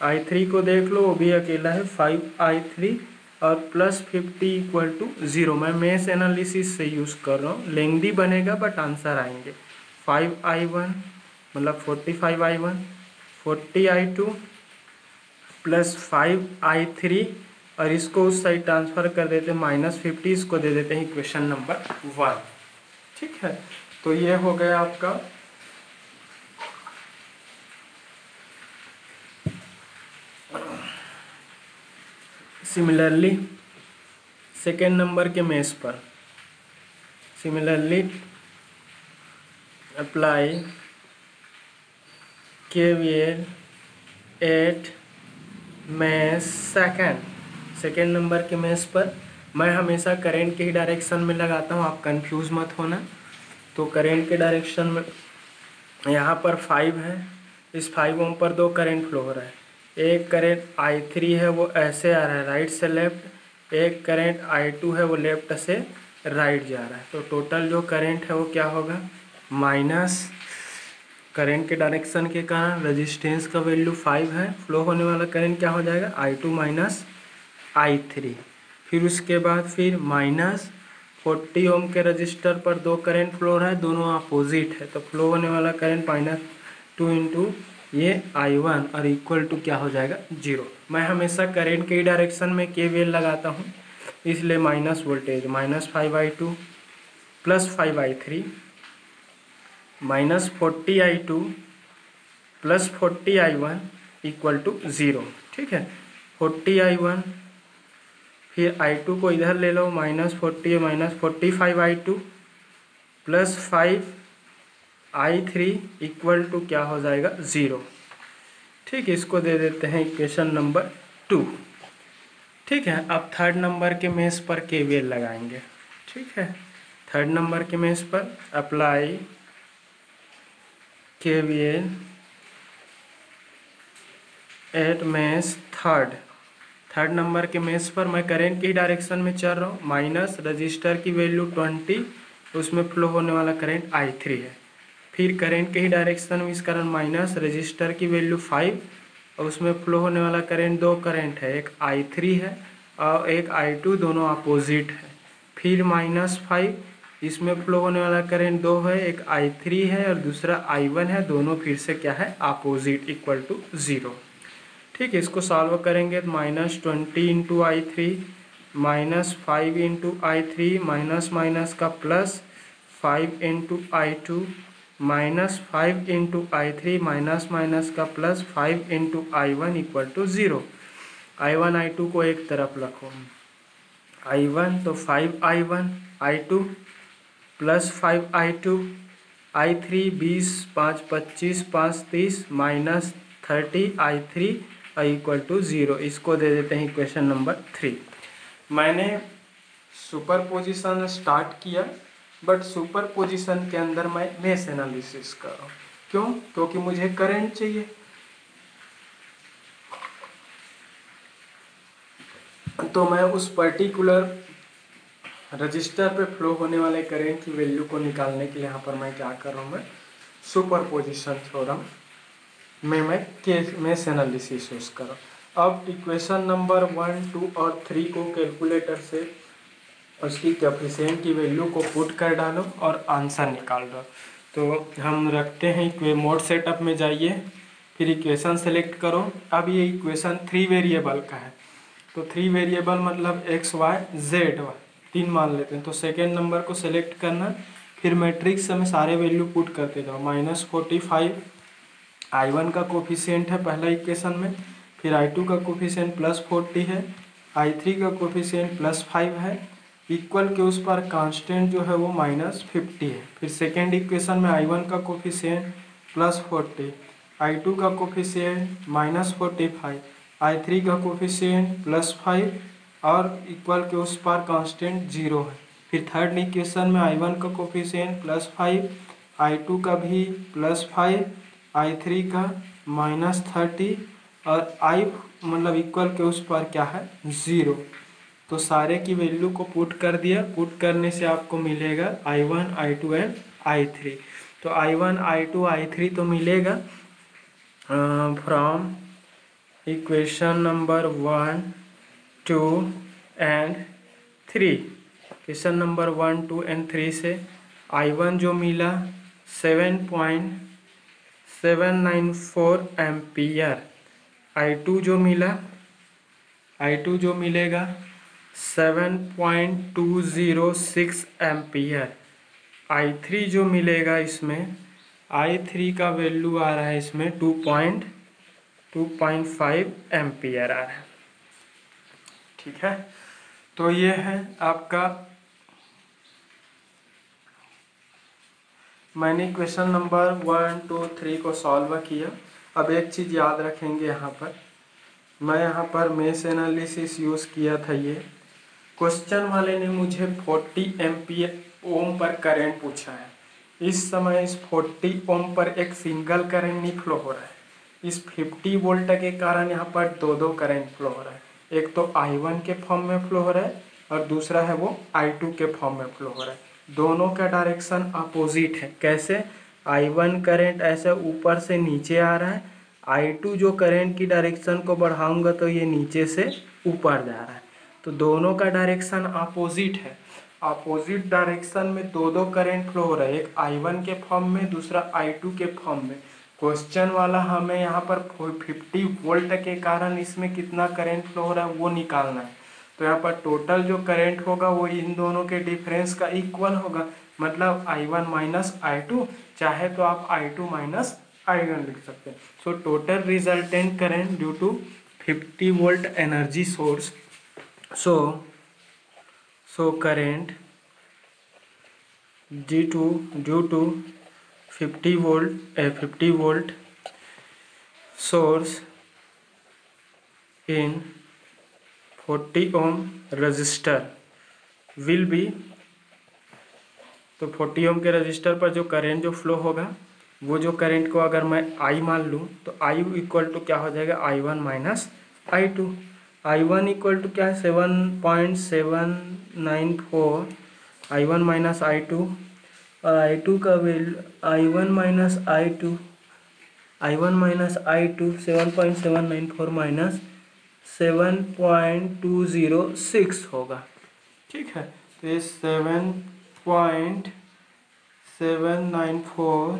I3 को देख लो वो भी अकेला है 5I3, और +50 = 0। मैं मेश एनालिसिस से यूज़ कर रहा हूँ, लेंदी बनेगा बट आंसर आएंगे। 5I1 मतलब 45I1, 40I2 +5I3, और इसको उस साइड ट्रांसफ़र कर देते हैं -50, इसको दे देते हैं इक्वेशन नंबर 1। ठीक है, तो ये हो गया आपका सिमिलरली सेकेंड नंबर के मेश पर, similarly apply KVL at mesh second number के मेश पर। मैं हमेशा करंट के ही डायरेक्शन में लगाता हूँ, आप कंफ्यूज मत होना। तो करंट के डायरेक्शन में यहाँ पर 5 है, इस 5 ओम पर दो करंट फ्लो हो रहा है। एक करंट I3 है वो ऐसे आ रहा है राइट से लेफ्ट, एक करंट I2 है वो लेफ्ट से राइट जा रहा है। तो टोटल जो करंट है वो क्या होगा, माइनस करंट के डायरेक्शन के कारण रेजिस्टेंस का वैल्यू 5 है, फ्लो होने वाला करंट क्या हो जाएगा I2 माइनस I3। फिर उसके बाद फिर -40 ओम के रजिस्टर पर दो करंट फ्लो हो रहा है, दोनों अपोजिट है, तो फ्लो होने वाला करंट -2 इंटू ये I1 और इक्वल टू क्या हो जाएगा 0। मैं हमेशा करंट के ही डायरेक्शन में KVL लगाता हूँ, इसलिए minus voltage -5I2 +5I3 -40I2 +40I1 = 0। ठीक है, 40I1, फिर I2 को इधर ले लो, -40 -45I2 +5I3 = क्या हो जाएगा 0। ठीक, इसको दे देते हैं इक्वेशन नंबर 2। ठीक है, अब थर्ड नंबर के मेश पर KVL लगाएंगे। ठीक है, थर्ड नंबर के मेश पर apply KVL at mesh third number के मेश पर मैं करंट की डायरेक्शन में चल रहा हूँ, माइनस रजिस्टर की वैल्यू 20, उसमें फ्लो होने वाला करंट I3 है। फिर करंट के ही डायरेक्शन में इस कारण माइनस रजिस्टर की वैल्यू 5, और उसमें फ्लो होने वाला करंट, दो करंट है, एक I3 है और एक I2, दोनों अपोजिट है। फिर -5, इसमें फ्लो होने वाला करंट दो है, एक I3 है और दूसरा I1 है, दोनों फिर से क्या है अपोजिट, = 0। ठीक है, इसको सॉल्व करेंगे तो -20 into I3 -5 into I3 minus का +5 into I2 -5 into I3 minus का +5 इंटू I1 = 0। I1 I2 को एक तरफ रखो, I1 तो 5I1 I2 +5I2 I3 20 5 25 5 30 -30 I3 = 0। इसको दे देते हैं इक्वेशन नंबर 3। मैंने सुपरपोजिशन स्टार्ट किया, बट सुपरपोजिशन के अंदर मैं मेश एनालिसिस कर रहा हूँ। क्यों? क्योंकि मुझे करंट चाहिए। तो मैं उस पर्टिकुलर रजिस्टर पे फ्लो होने वाले करंट की वैल्यू को निकालने के लिए यहाँ पर मैं क्या कर रहा हूँ, मैं सुपरपोजिशन थ्योरम में मैं मेश एनालिसिस यूज कर रहा हूँ। अब इक्वेशन नंबर 1, 2 और 3 को कैलकुलेटर से उसकी कोएफिशिएंट की वैल्यू को पुट कर डालो और आंसर निकाल दो। तो हम रखते हैं कि मोड सेटअप में जाइए, फिर इक्वेशन सेलेक्ट करो। अब ये इक्वेशन 3 वेरिएबल का है, तो 3 वेरिएबल मतलब x y z 3 मान लेते हैं। तो सेकेंड नंबर को सेलेक्ट करना, फिर मैट्रिक्स में सारे वैल्यू पुट करते जाओ। -45 I1 का कोफिशिएंट है पहला इक्वेशन में, फिर I2 का कोफिशिएंट +40 है, I3 का कोफिशिएंट +5 है, इक्वल के उस पर कांस्टेंट जो है वो -50 है। फिर सेकेंड इक्वेशन में I1 का कोफिशिएंट +40, I2 का कोफिशिएंट -45, I3 का कोफिशिएंट +5 और इक्वल के उस पर कांस्टेंट 0 है। फिर थर्ड इक्वेशन में I1 का कोफिशिएंट +5, I2 का भी +5, I3 का -30 और I मतलब इक्वल के उस पर क्या है 0। तो सारे की वैल्यू को पुट कर दिया। पुट करने से आपको मिलेगा I1, I2 एंड I3। तो I1, I2, I3 तो मिलेगा from equation number 1, 2 and 3। Question number 1, 2 and 3 से I1 जो मिला 7.794 एम्पियर, I2 जो मिलेगा 7.206 एम्पियर, I3 जो मिलेगा इसमें I3 का वैल्यू आ रहा है इसमें 2.5 एम्पियर आ रहा है। ठीक है, तो ये है आपका, मैंने क्वेश्चन नंबर 1, 2, 3 को सॉल्व किया। अब एक चीज़ याद रखेंगे, यहाँ पर मैं यहाँ पर मेश एनालिसिस यूज़ किया था। ये क्वेश्चन वाले ने मुझे 40 एम्पियर ओम पर करंट पूछा है। इस समय इस 40 ओम पर एक सिंगल करंट नहीं फ्लो हो रहा है, इस 50 वोल्ट के कारण यहाँ पर दो करंट फ्लो हो रहा है। एक तो I1 के फॉर्म में फ्लो हो रहा है और दूसरा है वो I2 के फॉर्म में फ्लो हो रहा है। दोनों का डायरेक्शन अपोजिट है। कैसे? I1 करंट ऐसे ऊपर से नीचे आ रहा है, I2 जो करंट की डायरेक्शन को बढ़ाऊंगा तो ये नीचे से ऊपर जा रहा है। तो दोनों का डायरेक्शन अपोजिट है। अपोजिट डायरेक्शन में दो करंट फ्लो हो रहा है, एक I1 के फॉर्म में, दूसरा I2 के फॉर्म में। क्वेश्चन वाला हमें यहाँ पर 50 वोल्ट के कारण इसमें कितना करंट फ्लो हो रहा है वो निकालना है। तो यहाँ पर टोटल जो करंट होगा वो इन दोनों के डिफरेंस का इक्वल होगा, मतलब I1 माइनस I2, चाहे तो आप I2 माइनस I1 लिख सकते हैं। So total resultant current due to 50 volt energy source, so current due to 50 volt source in 40 ohm resistor will be, तो 40 ओम के रजिस्टर पर जो करंट जो फ्लो होगा, वो जो करंट को अगर मैं I मान लूँ तो I इक्वल टू क्या हो जाएगा, I1 minus I2। I1 equal to क्या है 7.794 I1 माइनस I2, और I2 का value I1 minus I2 7.794 minus 7.206 होगा। ठीक है, तो ये 7.794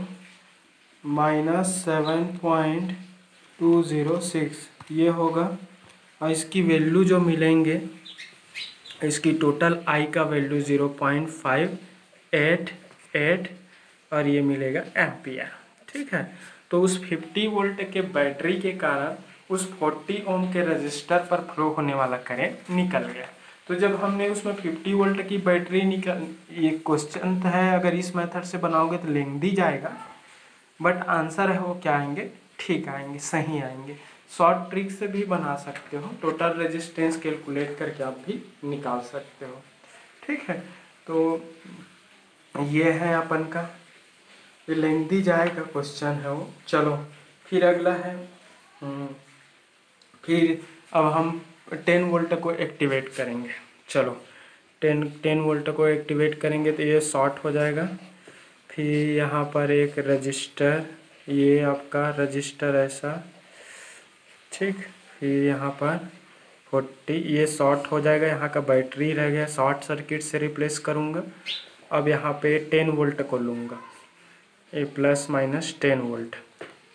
माइनस 7.206 ये होगा। और इसकी वैल्यू जो मिलेंगे, इसकी टोटल I का वैल्यू 0.588 और ये मिलेगा एम्पियर। ठीक है, तो उस 50 वोल्ट के बैटरी के कारण उस 40 ओम के रजिस्टर पर फ्लो होने वाला करंट निकल गया। तो जब हमने उसमें 50 वोल्ट की बैटरी निकल, ये क्वेश्चन है, अगर इस मेथड से बनाओगे तो लेंदी जाएगा, बट आंसर है वो क्या आएंगे, ठीक आएंगे, सही आएंगे। शॉर्ट ट्रिक से भी बना सकते हो, टोटल रेजिस्टेंस कैलकुलेट करके आप भी निकाल सकते हो। ठीक है, तो ये है अपन का, ये लेंदी जाएगा क्वेश्चन है वो। चलो फिर अगला है, फिर अब हम 10 वोल्ट को एक्टिवेट करेंगे। चलो 10 वोल्ट को एक्टिवेट करेंगे तो ये शॉर्ट हो जाएगा। फिर यहाँ पर एक रजिस्टर, ये आपका रजिस्टर ऐसा, ठीक। फिर यहाँ पर 40 ये शॉर्ट हो जाएगा, यहाँ का बैटरी रह गया, शॉर्ट सर्किट से रिप्लेस करूँगा। अब यहाँ पे 10 वोल्ट को लूँगा, ये प्लस माइनस 10 वोल्ट।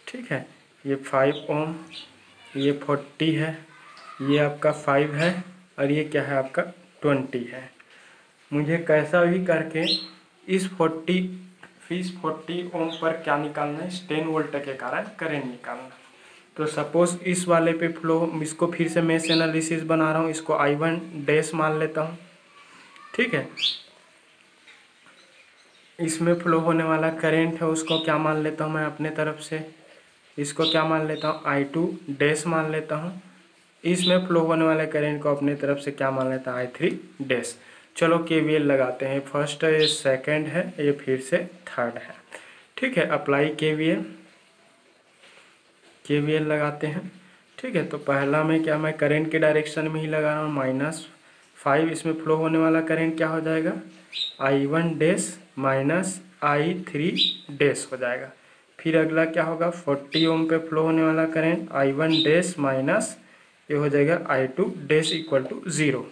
ठीक है, ये 5 ओम, ये 40 है, ये आपका 5 है और ये क्या है आपका 20 है। मुझे कैसा भी करके इस 40 ओम पर क्या निकालना है, 10 वोल्ट के कारण करंट निकालना। तो सपोज इस वाले पे फ्लो, इसको फिर से मेश एनालिसिस बना रहा हूँ, इसको I1 डैश मान लेता हूँ, ठीक है। इसमें फ्लो होने वाला करंट है उसको क्या मान लेता हूँ मैं अपने तरफ से, इसको क्या मान लेता हूँ I2 डैश मान लेता हूँ। इसमें फ्लो होने वाले करंट को अपने तरफ से क्या मान लेता है I3 डैश। चलो KVL लगाते हैं, फर्स्ट है, ये सेकंड है, ये फिर से थर्ड है, ठीक है। अप्लाई KVL लगाते हैं, ठीक है। तो पहला में क्या, मैं करंट के डायरेक्शन में ही लगा रहा हूँ, -5, इसमें फ्लो होने वाला करंट क्या हो जाएगा I1 dash minus I3 dash हो जाएगा। फिर अगला क्या होगा, 40 ओम पे फ्लो होने वाला करंट I1 डैश माइनस ये हो जाएगा I2 डैश इक्वल टू 0।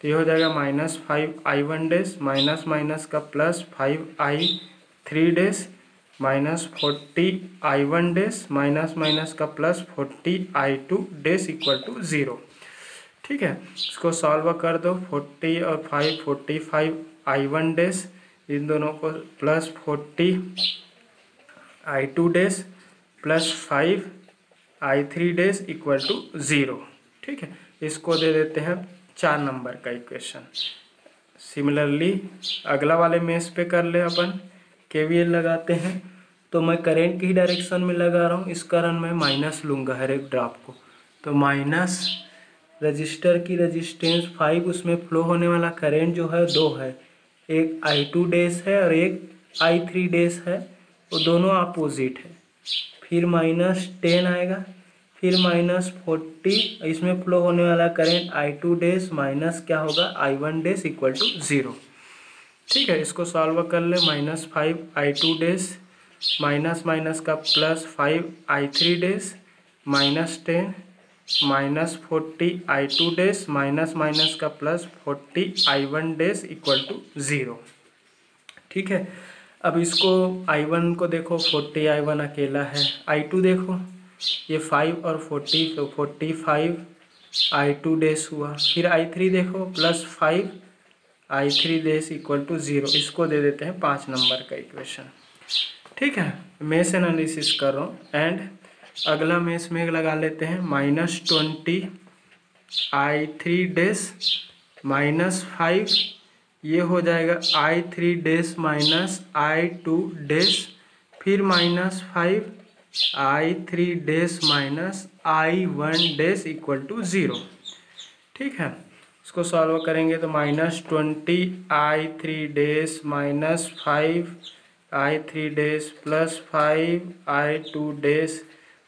तो ये हो जाएगा -5 I1 डैश माइनस माइनस का +5 I3 dash minus 40 I1 dash minus minus का +40 I2 डैश इक्वल टू 0, ठीक है। इसको सॉल्व कर दो, 40 और 5 45 I1 डैश, इन दोनों को +40 I2 dash +5 I3 dash equal to 0, ठीक है। इसको दे देते हैं 4 नंबर का इक्वेशन। सिमिलरली अगला वाले मेश पे कर ले अपन, KVL लगाते हैं। तो मैं करंट की ही डायरेक्शन में लगा रहा हूँ, इस कारण मैं माइनस लूँगा हर एक ड्रॉप को। तो माइनस रजिस्टर की रजिस्टेंस 5, उसमें फ्लो होने वाला करंट जो है 2 है, एक I2 डैश है और एक I3 डैश है, वो दोनों अपोजिट है। फिर -10 आएगा, फिर -40, इसमें फ्लो होने वाला करंट I2 डैश माइनस क्या होगा I1 डैश इक्वल टू 0, ठीक है। इसको सॉल्व कर ले, -5 I2 डैश माइनस माइनस का +5 I3 dash -10 -40 I2 dash minus minus का +40 I1 डैश इक्वल टू 0, ठीक है। अब इसको I1 को देखो, 40 I1 अकेला है, I2 देखो ये 5 और 40 तो 45 I2 डैश हुआ, फिर I3 देखो +5 I3 डैश इक्वल टू 0। इसको दे देते हैं 5 नंबर का इक्वेशन, ठीक है। मेश एनालिसिस कर रहा हूँ एंड अगला मेश में लगा लेते हैं, -20 I3 डैश -5, ये हो जाएगा I3 dash minus I2 dash, फिर -5 I3 dash minus I1 dash equal to 0, ठीक है। इसको सॉल्व करेंगे तो -20 I3 dash -5 I3 dash +5 I2 dash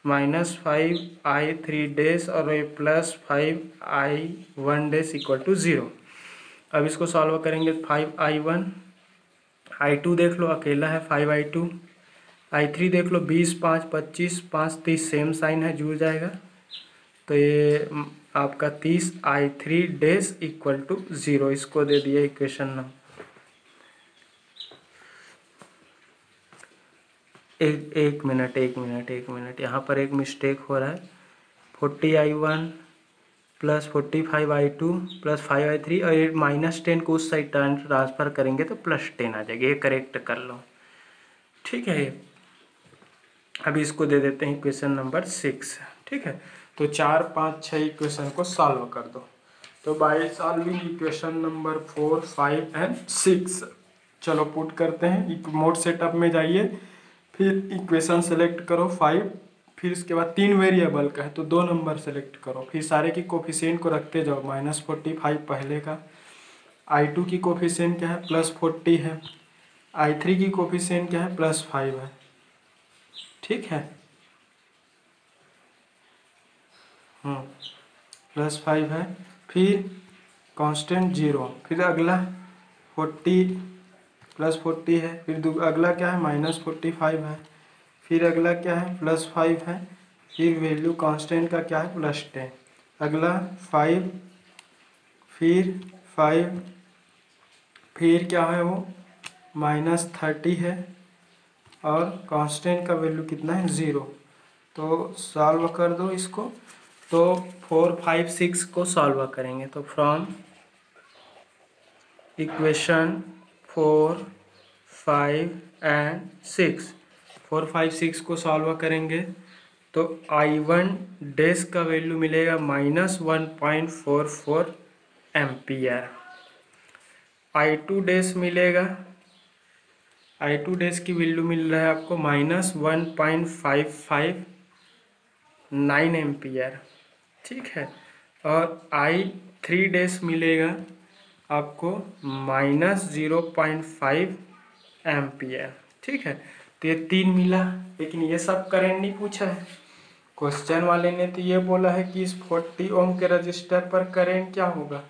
-5 I3 dash और ये +5 I1 डैश इक्वल टू 0। अब इसको सॉल्व करेंगे, 5 I1, I2 देख लो अकेला है 5 I2, I3 देख लो 20 5 25 5 30 सेम साइन है, जुड़ जाएगा। तो ये आपका 30 I3 डैश इक्वल टू 0, इसको दे दिया इक्वेशन नंबर। एक मिनट यहाँ पर एक मिस्टेक हो रहा है। 40 I1 +45 I2 +5 I3 और ये -10 को उस साइड ट्रांसफ़र करेंगे तो +10 आ जाएगी, ये करेक्ट कर लो, ठीक है। अभी इसको दे देते हैं इक्वेशन नंबर 6, ठीक है। तो 4 5 6 इक्वेशन को सॉल्व कर दो। तो by solving equation number 4 5 and 6, चलो पुट करते हैं। मोड सेटअप में जाइए, फिर इक्वेशन सेलेक्ट करो 5, फिर इसके बाद 3 वेरिएबल का है तो 2 नंबर सेलेक्ट करो, फिर सारे की कोफिशिएंट को रखते जाओ। -45 पहले का, I2 की कोफिशिएंट क्या है +40 है, I3 की कोफिशिएंट क्या है +5 है, ठीक है। +5 है, फिर कांस्टेंट 0, फिर अगला 40 +40 है, फिर अगला क्या है -45 है, फिर अगला क्या है +5 है, फिर वैल्यू कांस्टेंट का क्या है +10, अगला 5, फिर 5, फिर क्या है वो -30 है और कांस्टेंट का वैल्यू कितना है 0, तो सॉल्व कर दो इसको। तो 4, 5, 6 को सॉल्व करेंगे तो फ्रॉम इक्वेशन 4, 5 एंड 6, 4, 5, 6 को सॉल्व करेंगे तो I1 डैश का वैल्यू मिलेगा -1.44 एम्पियर। I2 डैश मिलेगा, I2 डैश की वैल्यू मिल रहा है आपको -1.559 एम्पियर, ठीक है। और I3 डैश मिलेगा आपको -0.5 एम्पियर, ठीक है। तो ये 3 मिला, लेकिन ये सब करंट नहीं पूछा है। क्वेश्चन वाले ने तो ये बोला है कि इस 40 ओम के रजिस्टर पर करंट क्या होगा।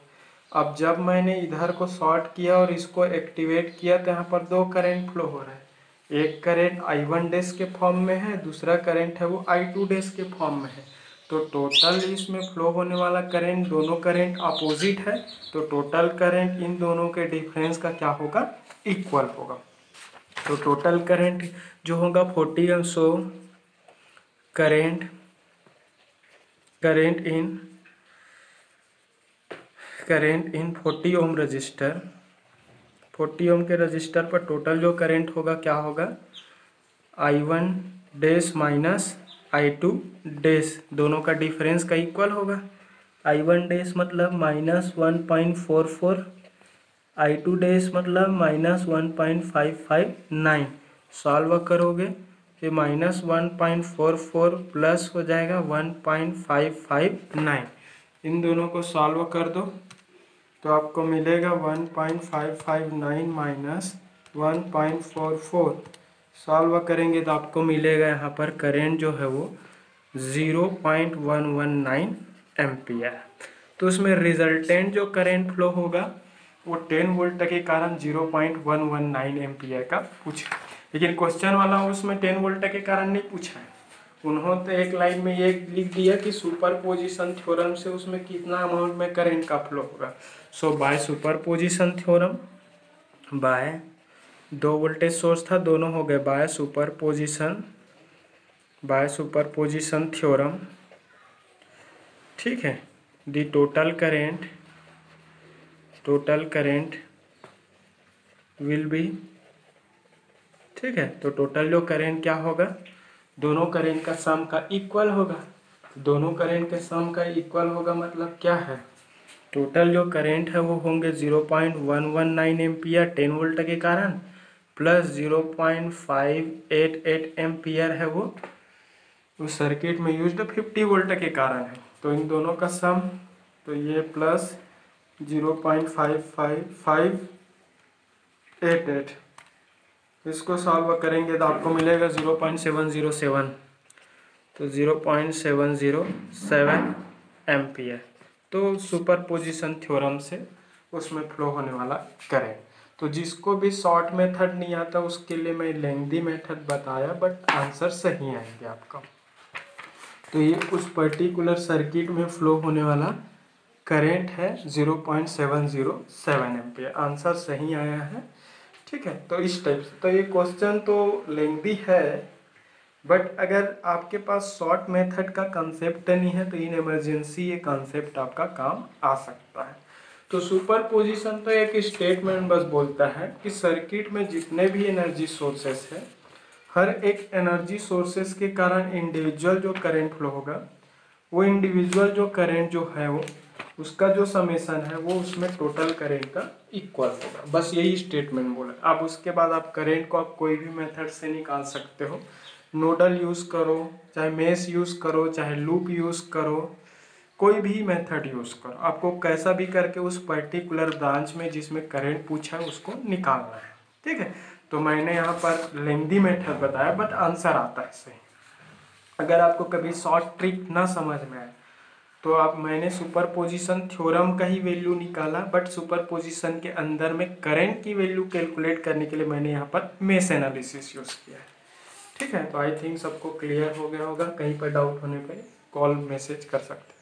अब जब मैंने इधर को शॉर्ट किया और इसको एक्टिवेट किया तो यहाँ पर 2 करंट फ्लो हो रहा है। एक करंट I1 डैश के फॉर्म में है, दूसरा करंट है वो I2 डैश के फॉर्म में है। तो टोटल इसमें फ्लो होने वाला करंट, दोनों करंट अपोजिट है, तो टोटल करंट इन दोनों के डिफरेंस का क्या होगा, इक्वल होगा। तो टोटल करंट जो होगा 40 एम, so current in 40 ohm resistor, 40 ohm के रजिस्टर पर टोटल जो करंट होगा क्या होगा, I1 dash minus I2 dash, दोनों का डिफरेंस का इक्वल होगा। I1 डैश मतलब -1.44, I2 डैश मतलब -1.559। सॉल्व करोगे तो -1.44 प्लस हो जाएगा 1.559। इन दोनों को सॉल्व कर दो तो आपको मिलेगा 1.559 माइनस 1.44। सॉल्व करेंगे तो आपको मिलेगा यहाँ पर करंट जो है वो 0.119 एम्पियर। तो उसमें रिजल्टेंट जो करंट फ्लो होगा वो 10 वोल्ट के कारण 0.119 एम्पियर का पूछा, लेकिन क्वेश्चन वाला उसमें 10 वोल्ट के कारण नहीं पूछा है। उन्होंने एक लाइन में ये लिख दिया कि सुपरपोजिशन थ्योरम से उसमें कितना अमाउंट में करंट का फ्लो होगा। So by superposition theorem, by 2 voltage source था, दोनों हो गए बाय सुपरपोजिशन थ्योरम, ठीक है। The total current will be, ठीक है। तो टोटल जो करेंट क्या होगा, दोनों करेंट का सम का इक्वल होगा। दोनों करेंट के सम का इक्वल होगा मतलब क्या है, टोटल जो करेंट है वो होंगे 0.119 एम्पियर 10 वोल्ट के कारण, प्लस 0.588 एम्पियर है वो उस सर्किट में यूज्ड 50 वोल्ट के कारण है। तो इन दोनों का सम, तो ये प्लस 0.55588, इसको सॉल्व करेंगे तो आपको मिलेगा 0.707, तो 0.707 एम्पियर। तो सुपरपोजिशन थ्योरम से उसमें फ्लो होने वाला करंट। तो जिसको भी शॉर्ट मेथड नहीं आता उसके लिए मैं लेंथी मेथड बताया, बट आंसर सही आएंगे आपका। तो ये उस पर्टिकुलर सर्किट में फ्लो होने वाला करंट है 0.707 एम्पियर, आंसर सही आया है, ठीक है। तो इस टाइप से, तो ये क्वेश्चन तो लेंथी है, बट अगर आपके पास शॉर्ट मेथड का कंसेप्ट नहीं है तो इन इमरजेंसी ये कंसेप्ट आपका काम आ सकता है। तो सुपरपोजिशन तो एक स्टेटमेंट बस बोलता है कि सर्किट में जितने भी एनर्जी सोर्सेस है, हर एक एनर्जी सोर्सेस के कारण इंडिविजुअल जो करंट फ्लो होगा, वो इंडिविजुअल जो करंट जो है वो उसका जो समेशन है वो उसमें टोटल करंट का इक्वल होगा। बस यही स्टेटमेंट बोला। अब उसके बाद आप करंट को आप कोई भी मेथड से निकाल सकते हो, नोडल यूज़ करो, चाहे मेश यूज़ करो, चाहे लूप यूज़ करो, कोई भी मेथड यूज़ करो, आपको कैसा भी करके उस पर्टिकुलर ब्रांच में जिसमें करंट पूछा है उसको निकालना है, ठीक है। तो मैंने यहाँ पर लेंथी मेथड बताया, बट आंसर आता है सही। अगर आपको कभी शॉर्ट ट्रिक ना समझ में आए तो आप, मैंने सुपरपोजिशन थ्योरम का ही वैल्यू निकाला, बट सुपरपोजिशन के अंदर में करंट की वैल्यू कैलकुलेट करने के लिए मैंने यहाँ पर मेश एनालिसिस यूज़ किया है, ठीक है। तो आई थिंक सबको क्लियर हो गया होगा। कहीं पर डाउट होने पर कॉल मैसेज कर सकते हैं।